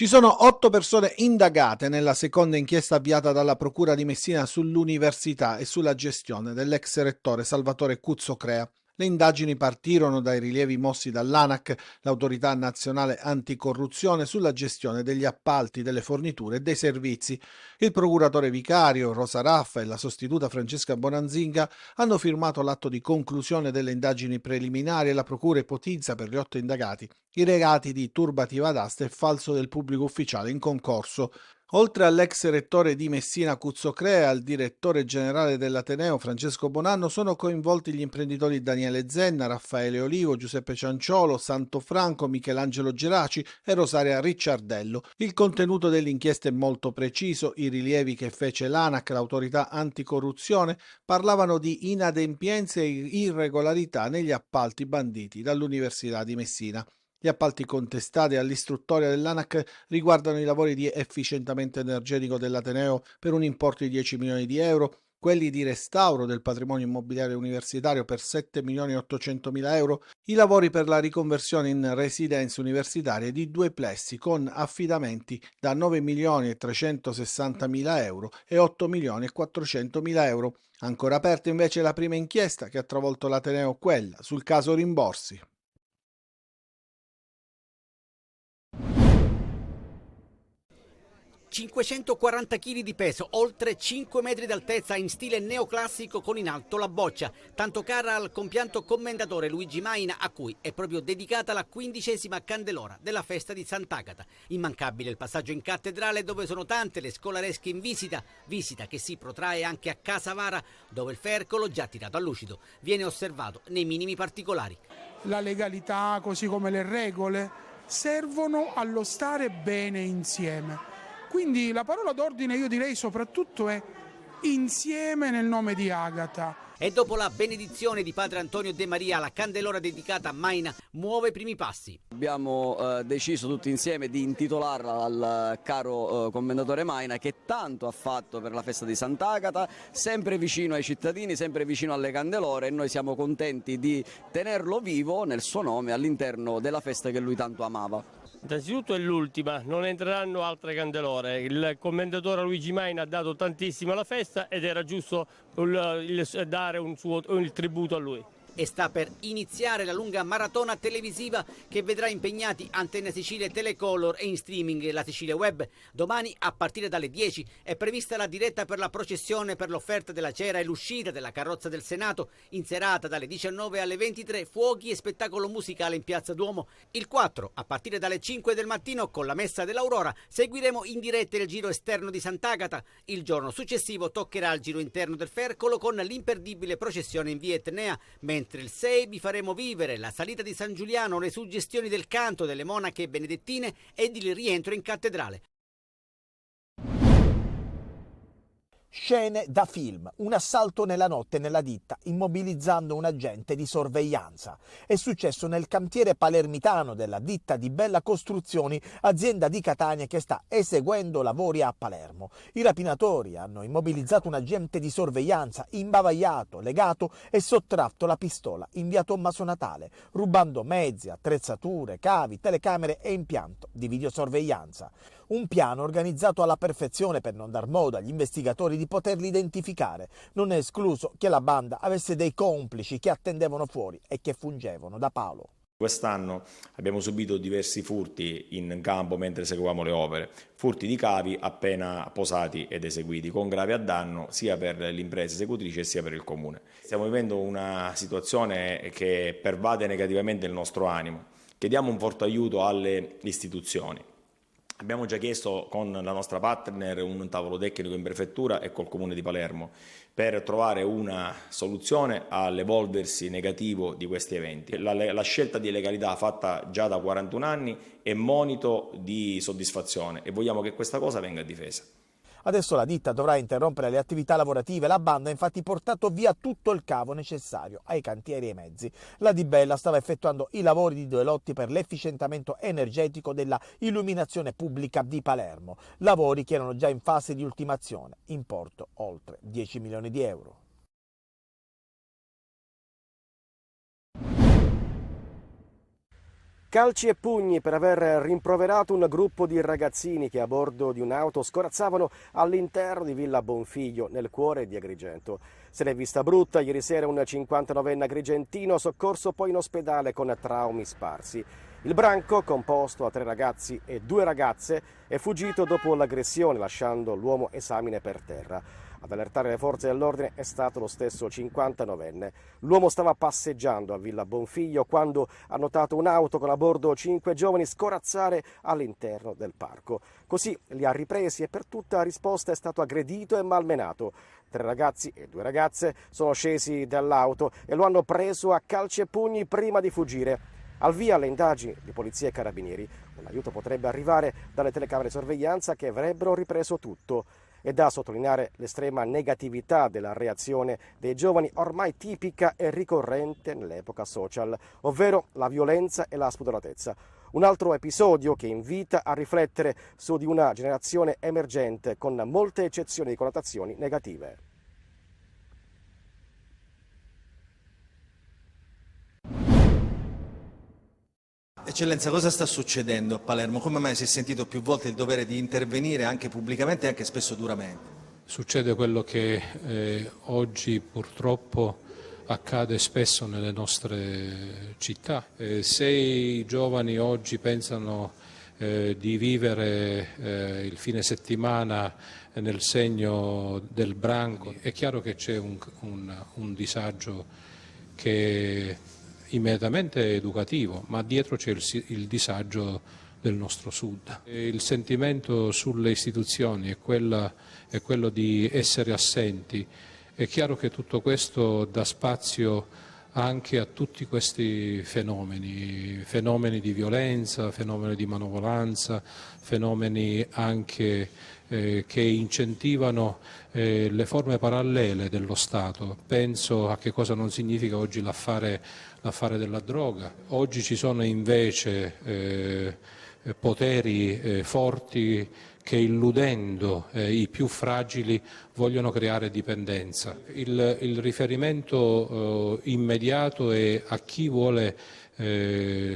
Ci sono 8 persone indagate nella seconda inchiesta avviata dalla Procura di Messina sull'università e sulla gestione dell'ex rettore Salvatore Cuzzocrea. Le indagini partirono dai rilievi mossi dall'ANAC, l'Autorità Nazionale Anticorruzione, sulla gestione degli appalti, delle forniture e dei servizi. Il procuratore vicario Rosa Raffa e la sostituta Francesca Bonanzinga hanno firmato l'atto di conclusione delle indagini preliminari e la Procura ipotizza per gli 8 indagati i reati di turbativa d'asta e falso del pubblico ufficiale in concorso. Oltre all'ex rettore di Messina Cuzzocrea e al direttore generale dell'Ateneo Francesco Bonanno sono coinvolti gli imprenditori Daniele Zenna, Raffaele Olivo, Giuseppe Cianciolo, Santo Franco, Michelangelo Geraci e Rosaria Ricciardello. Il contenuto dell'inchiesta è molto preciso, i rilievi che fece l'ANAC, l'autorità anticorruzione, parlavano di inadempienze e irregolarità negli appalti banditi dall'Università di Messina. Gli appalti contestati all'istruttoria dell'ANAC riguardano i lavori di efficientamento energetico dell'Ateneo per un importo di 10 milioni di euro, quelli di restauro del patrimonio immobiliare universitario per 7 milioni e 800 mila euro, i lavori per la riconversione in residenze universitarie di 2 plessi con affidamenti da 9 milioni e 360 mila euro e 8 milioni e 400 mila euro. Ancora aperta invece la prima inchiesta che ha travolto l'Ateneo, quella sul caso rimborsi. 540 kg di peso, oltre 5 metri d'altezza in stile neoclassico con in alto la boccia, tanto cara al compianto commendatore Luigi Maina, a cui è proprio dedicata la 15ª candelora della festa di Sant'Agata. Immancabile il passaggio in cattedrale dove sono tante le scolaresche in visita che si protrae anche a Casavara dove il fercolo, già tirato a lucido, viene osservato nei minimi particolari. La legalità, così come le regole, servono allo stare bene insieme. Quindi la parola d'ordine, io direi soprattutto, è insieme nel nome di Agata. E dopo la benedizione di padre Antonio De Maria, la candelora dedicata a Maina muove i primi passi. Abbiamo deciso tutti insieme di intitolarla al caro commendatore Maina, che tanto ha fatto per la festa di Sant'Agata, sempre vicino ai cittadini, sempre vicino alle candelore, e noi siamo contenti di tenerlo vivo nel suo nome all'interno della festa che lui tanto amava. Innanzitutto è l'ultima, non entreranno altre candelore. Il commendatore Luigi Maina ha dato tantissimo alla festa ed era giusto dare il tributo a lui. E sta per iniziare la lunga maratona televisiva che vedrà impegnati Antenne Sicilia e Telecolor e in streaming la Sicilia Web. Domani a partire dalle 10 è prevista la diretta per la processione per l'offerta della cera e l'uscita della carrozza del Senato. In serata dalle 19 alle 23 fuochi e spettacolo musicale in Piazza Duomo. Il 4 a partire dalle 5 del mattino con la messa dell'Aurora seguiremo in diretta il giro esterno di Sant'Agata. Il giorno successivo toccherà il giro interno del Fercolo con l'imperdibile processione in via Etnea, mentre il 6 vi faremo vivere la salita di San Giuliano, le suggestioni del canto delle monache benedettine ed il rientro in cattedrale. Scene da film, un assalto nella notte nella ditta, immobilizzando un agente di sorveglianza. È successo nel cantiere palermitano della ditta di Bella Costruzioni, azienda di Catania che sta eseguendo lavori a Palermo. I rapinatori hanno immobilizzato un agente di sorveglianza, imbavagliato, legato e sottratto la pistola in via Tommaso Natale, rubando mezzi, attrezzature, cavi, telecamere e impianto di videosorveglianza. Un piano organizzato alla perfezione per non dar modo agli investigatori di poterli identificare. Non è escluso che la banda avesse dei complici che attendevano fuori e che fungevano da palo. Quest'anno abbiamo subito diversi furti in campo mentre eseguivamo le opere, furti di cavi appena posati ed eseguiti, con grave danno sia per l'impresa esecutrice sia per il comune. Stiamo vivendo una situazione che pervade negativamente il nostro animo. Chiediamo un forte aiuto alle istituzioni. Abbiamo già chiesto con la nostra partner un tavolo tecnico in prefettura e col Comune di Palermo per trovare una soluzione all'evolversi negativo di questi eventi. La scelta di legalità fatta già da 41 anni è monito di soddisfazione e vogliamo che questa cosa venga difesa. Adesso la ditta dovrà interrompere le attività lavorative. La banda ha infatti portato via tutto il cavo necessario ai cantieri e ai mezzi. La Di Bella stava effettuando i lavori di 2 lotti per l'efficientamento energetico della illuminazione pubblica di Palermo. Lavori che erano già in fase di ultimazione, importo oltre 10 milioni di euro. Calci e pugni per aver rimproverato un gruppo di ragazzini che a bordo di un'auto scorazzavano all'interno di Villa Bonfiglio, nel cuore di Agrigento. Se l'è vista brutta ieri sera un 59enne agrigentino soccorso poi in ospedale con traumi sparsi. Il branco, composto da 3 ragazzi e 2 ragazze, è fuggito dopo l'aggressione lasciando l'uomo esamine per terra. Ad allertare le forze dell'ordine è stato lo stesso 59enne. L'uomo stava passeggiando a Villa Bonfiglio quando ha notato un'auto con a bordo 5 giovani scorazzare all'interno del parco. Così li ha ripresi e per tutta risposta è stato aggredito e malmenato. 3 ragazzi e 2 ragazze sono scesi dall'auto e lo hanno preso a calci e pugni prima di fuggire. Al via le indagini di polizia e carabinieri. Un aiuto potrebbe arrivare dalle telecamere di sorveglianza che avrebbero ripreso tutto. È da sottolineare l'estrema negatività della reazione dei giovani, ormai tipica e ricorrente nell'epoca social, ovvero la violenza e la spudoratezza. Un altro episodio che invita a riflettere su di una generazione emergente con molte eccezioni di connotazioni negative. Eccellenza, cosa sta succedendo a Palermo? Come mai si è sentito più volte il dovere di intervenire anche pubblicamente e anche spesso duramente? Succede quello che oggi purtroppo accade spesso nelle nostre città. Se i giovani oggi pensano di vivere il fine settimana nel segno del branco, è chiaro che c'è un disagio che immediatamente educativo, ma dietro c'è il disagio del nostro Sud. Il sentimento sulle istituzioni è quello di essere assenti. È chiaro che tutto questo dà spazio anche a tutti questi fenomeni di violenza, fenomeni di manovalanza, fenomeni anche che incentivano le forme parallele dello Stato. Penso a che cosa non significa oggi l'affare della droga. Oggi ci sono invece poteri forti che illudendo i più fragili vogliono creare dipendenza. Il riferimento immediato è a chi vuole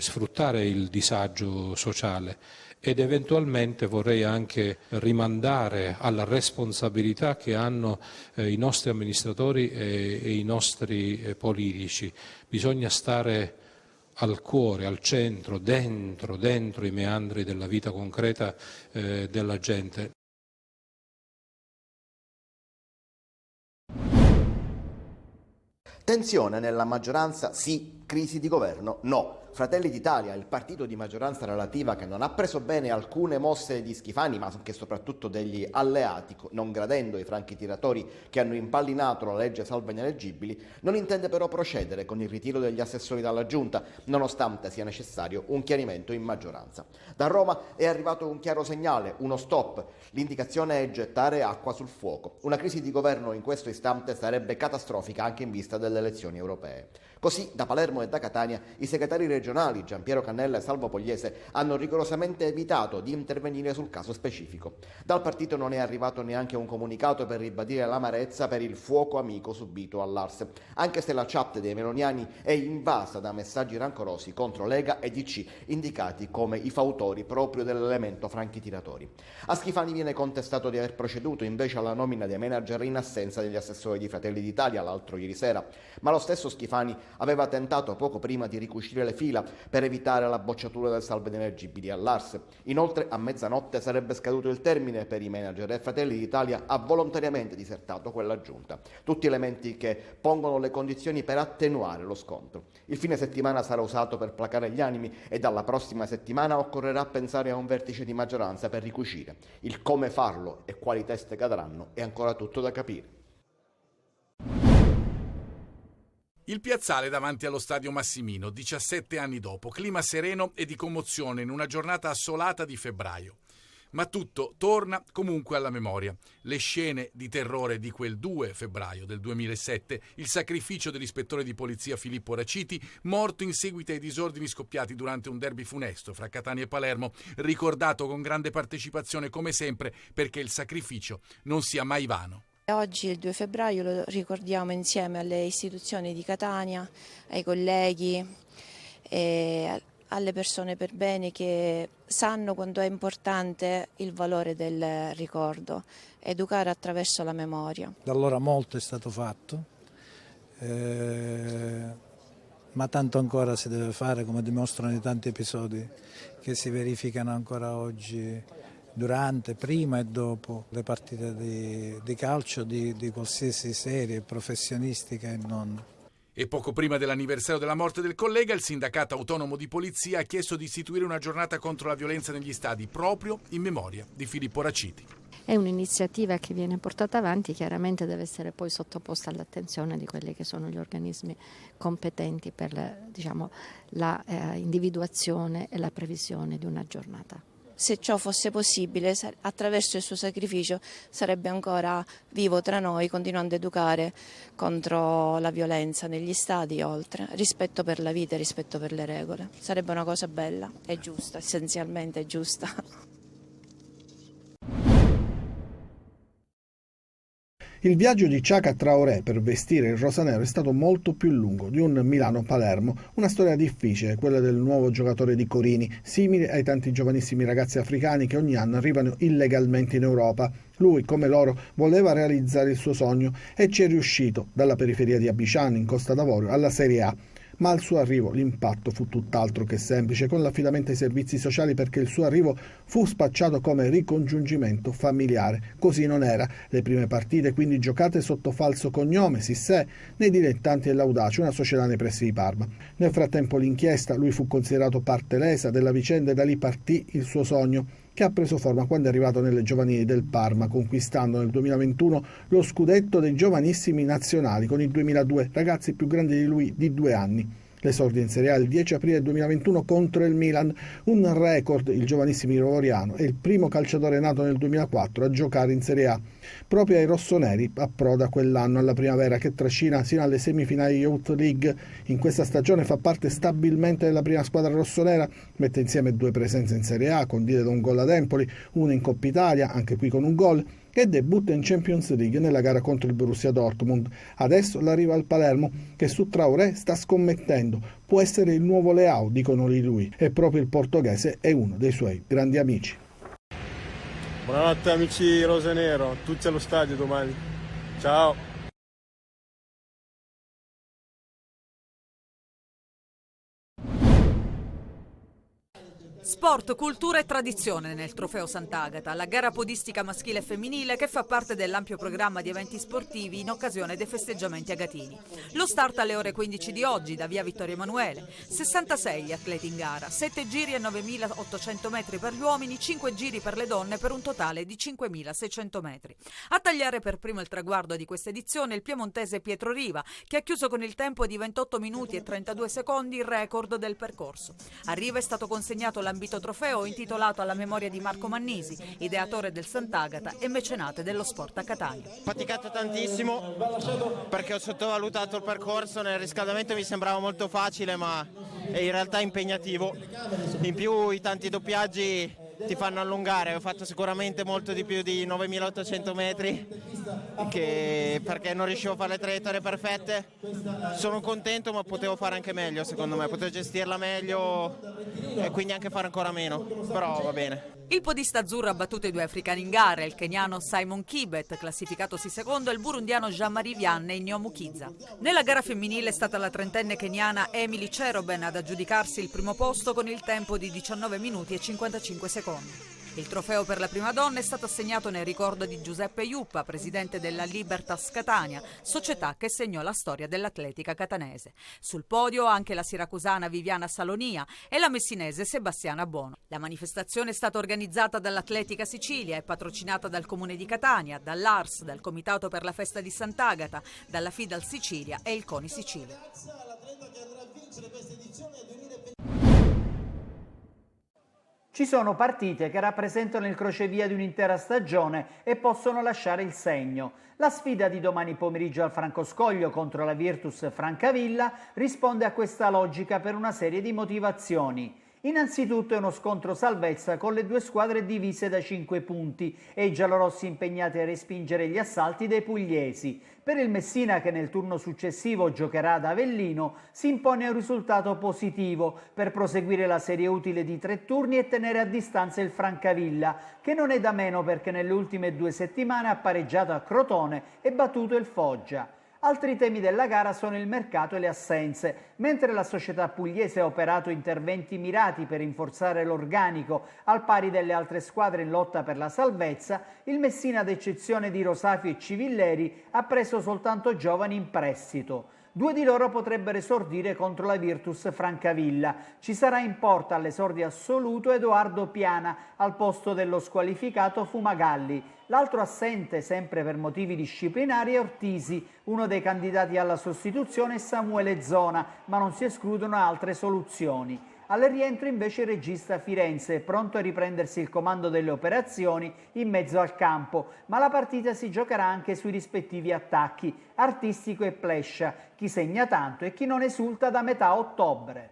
sfruttare il disagio sociale ed eventualmente vorrei anche rimandare alla responsabilità che hanno i nostri amministratori e i nostri politici. Bisogna stare al cuore, al centro, dentro i meandri della vita concreta della gente. Tensione nella maggioranza, sì. Crisi di governo, no. Fratelli d'Italia, il partito di maggioranza relativa che non ha preso bene alcune mosse di Schifani, ma anche soprattutto degli alleati, non gradendo i franchi tiratori che hanno impallinato la legge salva ineleggibili, non intende però procedere con il ritiro degli assessori dalla Giunta, nonostante sia necessario un chiarimento in maggioranza. Da Roma è arrivato un chiaro segnale, uno stop. L'indicazione è gettare acqua sul fuoco. Una crisi di governo in questo istante sarebbe catastrofica anche in vista delle elezioni europee. Così, da Palermo e da Catania, i segretari regionali Giampiero Cannella e Salvo Pogliese hanno rigorosamente evitato di intervenire sul caso specifico. Dal partito non è arrivato neanche un comunicato per ribadire l'amarezza per il fuoco amico subito all'Ars, anche se la chat dei meloniani è invasa da messaggi rancorosi contro Lega e DC, indicati come i fautori proprio dell'elemento franchi tiratori. A Schifani viene contestato di aver proceduto invece alla nomina dei manager in assenza degli assessori di Fratelli d'Italia l'altro ieri sera, ma lo stesso Schifani aveva tentato poco prima di ricucire le fila per evitare la bocciatura del salvo ineleggibili all'Ars. Inoltre a mezzanotte sarebbe scaduto il termine per i manager e Fratelli d'Italia ha volontariamente disertato quella giunta. Tutti elementi che pongono le condizioni per attenuare lo scontro. Il fine settimana sarà usato per placare gli animi e dalla prossima settimana occorrerà pensare a un vertice di maggioranza per ricucire. Il come farlo e quali teste cadranno è ancora tutto da capire. Il piazzale davanti allo stadio Massimino, 17 anni dopo, clima sereno e di commozione in una giornata assolata di febbraio. Ma tutto torna comunque alla memoria. Le scene di terrore di quel 2 febbraio del 2007, il sacrificio dell'ispettore di polizia Filippo Raciti, morto in seguito ai disordini scoppiati durante un derby funesto fra Catania e Palermo, ricordato con grande partecipazione come sempre perché il sacrificio non sia mai vano. Oggi, il 2 febbraio, lo ricordiamo insieme alle istituzioni di Catania, ai colleghi, alle persone per bene che sanno quanto è importante il valore del ricordo, educare attraverso la memoria. Da allora molto è stato fatto, ma tanto ancora si deve fare, come dimostrano i tanti episodi che si verificano ancora oggi durante, prima e dopo le partite di calcio di qualsiasi serie, professionistica e non. E poco prima dell'anniversario della morte del collega, il sindacato autonomo di polizia ha chiesto di istituire una giornata contro la violenza negli stadi, proprio in memoria di Filippo Raciti. È un'iniziativa che viene portata avanti, chiaramente deve essere poi sottoposta all'attenzione di quelli che sono gli organismi competenti per la individuazione e la previsione di una giornata. Se ciò fosse possibile, attraverso il suo sacrificio sarebbe ancora vivo tra noi, continuando ad educare contro la violenza negli stadi e oltre, rispetto per la vita e rispetto per le regole. Sarebbe una cosa bella e giusta, essenzialmente giusta. Il viaggio di Chaka Traoré per vestire il rosanero è stato molto più lungo di un Milano-Palermo, una storia difficile, quella del nuovo giocatore di Corini, simile ai tanti giovanissimi ragazzi africani che ogni anno arrivano illegalmente in Europa. Lui, come loro, voleva realizzare il suo sogno e ci è riuscito, dalla periferia di Abidjan in Costa d'Avorio alla Serie A. Ma al suo arrivo l'impatto fu tutt'altro che semplice, con l'affidamento ai servizi sociali, perché il suo arrivo fu spacciato come ricongiungimento familiare. Così non era. Le prime partite quindi giocate sotto falso cognome, Sissé, nei Dilettanti e l'Audace, una società nei pressi di Parma. Nel frattempo l'inchiesta, lui fu considerato parte lesa della vicenda e da lì partì il suo sogno, che ha preso forma quando è arrivato nelle giovanili del Parma, conquistando nel 2021 lo scudetto dei giovanissimi nazionali con i 2002 ragazzi più grandi di lui di 2 anni. L'esordio in Serie A il 10 aprile 2021 contro il Milan, un record. Il giovanissimo ivoriano è il primo calciatore nato nel 2004 a giocare in Serie A. Proprio ai rossoneri approda quell'anno alla primavera, che trascina sino alle semifinali Youth League. In questa stagione fa parte stabilmente della prima squadra rossonera, mette insieme 2 presenze in Serie A, condite da un gol ad Empoli, una in Coppa Italia, anche qui con un gol, e debutta in Champions League nella gara contro il Borussia Dortmund. Adesso l'arriva al Palermo, che su Traoré sta scommettendo. Può essere il nuovo Leao, dicono di lui, e proprio il portoghese è uno dei suoi grandi amici. Buonanotte amici rosanero, tutti allo stadio domani. Ciao! Sport, cultura e tradizione nel Trofeo Sant'Agata, la gara podistica maschile e femminile che fa parte dell'ampio programma di eventi sportivi in occasione dei festeggiamenti agatini. Lo start alle ore 15 di oggi da via Vittorio Emanuele, 66 gli atleti in gara, 7 giri e 9.800 metri per gli uomini, 5 giri per le donne per un totale di 5.600 metri. A tagliare per primo il traguardo di questa edizione il piemontese Pietro Riva, che ha chiuso con il tempo di 28 minuti e 32 secondi il record del percorso. A Riva è stato consegnato l'ambito trofeo intitolato alla memoria di Marco Mannisi, ideatore del Sant'Agata e mecenate dello sport a Catania. Ho faticato tantissimo perché ho sottovalutato il percorso, nel riscaldamento mi sembrava molto facile ma è in realtà impegnativo. In più i tanti doppiaggi ti fanno allungare, ho fatto sicuramente molto di più di 9.800 metri perché non riuscivo a fare le traiettorie perfette. Sono contento ma potevo fare anche meglio, secondo me, potevo gestirla meglio e quindi anche fare ancora meno, però va bene. Il podista azzurro ha battuto i 2 africani in gara, il keniano Simon Kibet, classificatosi secondo, e il burundiano Jean-Marie Vianney Nyomu Kiza. Nella gara femminile è stata la 30enne keniana Emily Cheroben ad aggiudicarsi il primo posto con il tempo di 19 minuti e 55 secondi. Il trofeo per la prima donna è stato assegnato nel ricordo di Giuseppe Iuppa, presidente della Libertas Catania, società che segnò la storia dell'atletica catanese. Sul podio anche la siracusana Viviana Salonia e la messinese Sebastiana Buono. La manifestazione è stata organizzata dall'Atletica Sicilia e patrocinata dal Comune di Catania, dall'ARS, dal Comitato per la Festa di Sant'Agata, dalla Fidal Sicilia e il CONI Sicilia. Ci sono partite che rappresentano il crocevia di un'intera stagione e possono lasciare il segno. La sfida di domani pomeriggio al Francoscoglio contro la Virtus Francavilla risponde a questa logica per una serie di motivazioni. Innanzitutto è uno scontro-salvezza con le due squadre divise da 5 punti e i giallorossi impegnati a respingere gli assalti dei pugliesi. Per il Messina, che nel turno successivo giocherà ad Avellino, si impone un risultato positivo per proseguire la serie utile di 3 turni e tenere a distanza il Francavilla, che non è da meno perché nelle ultime 2 settimane ha pareggiato a Crotone e battuto il Foggia. Altri temi della gara sono il mercato e le assenze. Mentre la società pugliese ha operato interventi mirati per rinforzare l'organico al pari delle altre squadre in lotta per la salvezza, il Messina, ad eccezione di Rosafio e Civilleri, ha preso soltanto giovani in prestito. 2 di loro potrebbero esordire contro la Virtus Francavilla. Ci sarà in porta all'esordio assoluto Edoardo Piana al posto dello squalificato Fumagalli. L'altro assente, sempre per motivi disciplinari, è Ortisi. Uno dei candidati alla sostituzione è Samuele Zona, ma non si escludono altre soluzioni. Al rientro invece il regista Firenze, pronto a riprendersi il comando delle operazioni in mezzo al campo, ma la partita si giocherà anche sui rispettivi attacchi, Artistico e Plescia, chi segna tanto e chi non esulta da metà ottobre.